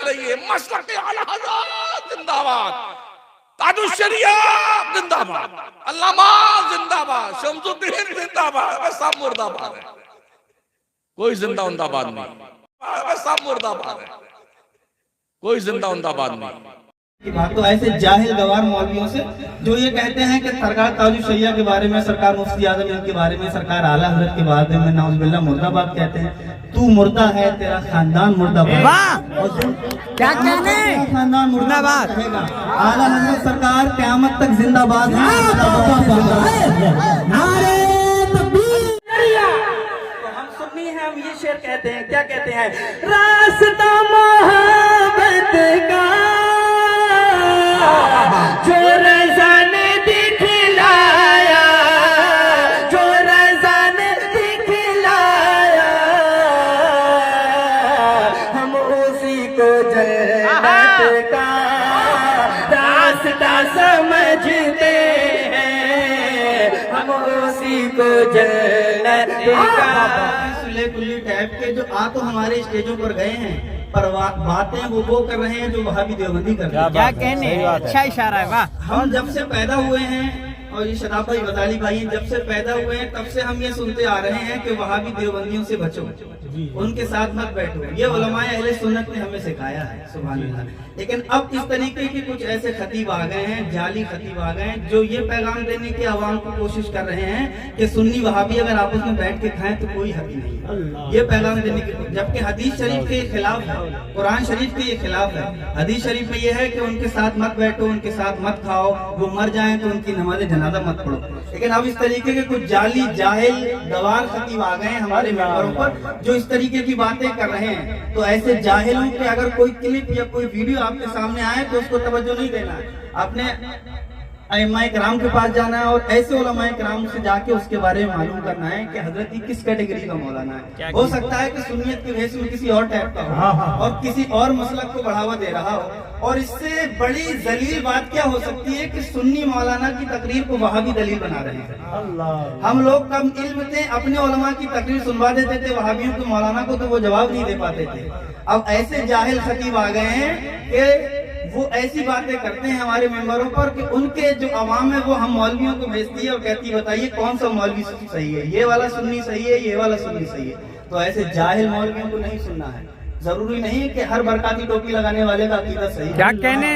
رہیے، مسلک اعلی حضرت زندہ باد، تاج الشریعہ زندہ باد، علامہ زندہ باد، شمس الدین زندہ باد، بس سب مردہ باد ہے، کوئی زندہ اندہ باد نہیں، بس سب مردہ باد ہے، کوئی زندہ اندہ باد نہیں۔ کی بات تو ایسے جاہل گوار مولویوں سے جو یہ کہتے ہیں کہ سرکار تاج الشریعہ کے بارے میں، سرکار مفتی اعظم کے بارے میں، سرکار اعلیٰ حضرت کے بارے میں نعوذ باللہ مردہ باد کہتے ہیں۔ تو مردہ ہے، تیرا خاندان مردہ باد، کیا کہنے خاندان مردہ باد رہے گا۔ اعلیٰ حضرت سرکار قیامت تک زندہ باد ہیں۔ تو ہم سنی ہیں، ہم یہ شعر کہتے ہیں، کیا کہتے ہیں؟ راستہ محبت کا جو رضا نے دکھلایا، جو رضا نے دکھلایا، ہم اسی کو جنت کا راستہ سمجھتے ہیں، ہم اسی کو جنت کا۔ سلے کلی ٹائپ کے جو تو ہمارے اسٹیجوں پر گئے ہیں، پر باتیں وہ کر رہے ہیں جو وہابی دیوبندی کر رہے ہیں۔ کیا کہنے، اچھا اشارہ ہے، واہ۔ ہم جب سے پیدا ہوئے ہیں، اور یہ شداب بھائی غزالی بھائی جب سے پیدا ہوئے ہیں تب سے ہم یہ سنتے آ رہے ہیں کہ وہابی دیوبندیوں سے بچو، ان کے ساتھ مت بیٹھو، یہ علماء اہل سنت نے ہمیں سکھایا ہے، سبحان اللہ۔ لیکن اب اس طریقے کے کچھ ایسے خطیب آ گئے ہیں، جعلی خطیب آ گئے ہیں، جو یہ پیغام دینے کی عوام کو کوشش کر رہے ہیں کہ سنی وہابی اگر آپس میں بیٹھ کے کھائیں تو کوئی حق نہیں ہے، یہ پیغام دینے کی، جبکہ حدیث شریف کے خلاف ہے، قرآن شریف کے یہ خلاف ہے۔ حدیث شریف میں یہ ہے کہ ان کے ساتھ مت بیٹھو، ان کے ساتھ مت کھاؤ، وہ مر جائیں تو ان کی نماز جنازہ مت پڑھو۔ لیکن اب اس طریقے کے کچھ جعلی جاہل گوار خطیب آ گئے ہیں ہمارے ممبروں پر جو اس طریقے کی باتیں کر رہے ہیں۔ تو ایسے جاہلوں کے اگر کوئی کلپ یا کوئی ویڈیو آپ کے سامنے آئے تو اس کو توجہ نہیں دینا ہے، آپ نے ائمہ کرام کے پاس جانا ہے اور ایسے علماء کرام سے جا کے اس کے بارے میں معلوم کرنا ہے کہ حضرت یہ کس کیٹیگری کا مولانا ہے۔ ہو سکتا ہے کہ سنیت کی حیثیت میں کسی اور ٹائپ کا ہو اور کسی اور مسلک کو بڑھاوا دے رہا ہو، اور اس سے بڑی ذلیل بات کیا ہو سکتی ہے کہ سنی مولانا کی تقریر کو وہابی دلیل بنا رہے ہیں۔ ہم لوگ کم علم تھے، اپنے علماء کی تقریر سنوا دیتے تھے وہابیوں کو، مولانا کو تو وہ جواب نہیں دے پاتے تھے۔ اب ایسے جاہل خطیب آ گئے ہیں کہ وہ ایسی باتیں کرتے ہیں ہمارے ممبروں پر کہ ان کے جو عوام ہے وہ ہم مولویوں کو بھیجتی ہے اور کہتی ہے بتائیے کون سا مولوی صحیح ہے، یہ والا سنی صحیح ہے، یہ والا سنی صحیح ہے۔ تو ایسے جاہل مولویوں کو نہیں سننا ہے۔ ضروری نہیں کہ ہر برکاتی ٹوپی لگانے والے کا عقیدہ صحیح ہے، کیا کہنے،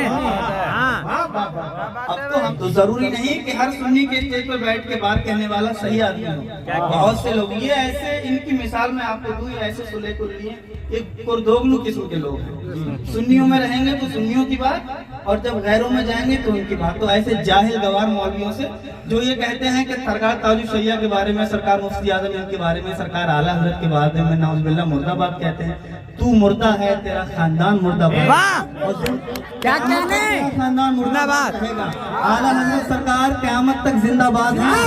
اب تو ہم تو ضروری نہیں کہ ہر سنی کے اسٹیج پر بیٹھ کے بات کہنے والا صحیح آدمی ہو۔ بہت سے لوگ یہ ایسے، ان کی مثال میں آپ کو دوں، ایسے سلے کو لیے ایک کردوگلو قسم کے لوگ ہیں، سنیوں میں رہیں گے تو سنیوں کی بات اور جب غیروں میں جائیں گے تو ان کی بات۔ تو ایسے جاہل گوار مولویوں سے جو یہ کہتے ہیں کہ سرکار تاج الشریعہ کے بارے میں، سرکار مفتی اعظم کے بارے میں، سرکار اعلیٰ حضرت کے بارے میں نعوذ باللہ مردہ باد کہتے ہیں۔ تو مردہ ہے، تیرا خاندان مردہ باد، واہ، کیا کہنے، خاندان مردہ باد رہے گا۔ اعلیٰ حضرت سرکار قیامت تک زندہ باد ہیں۔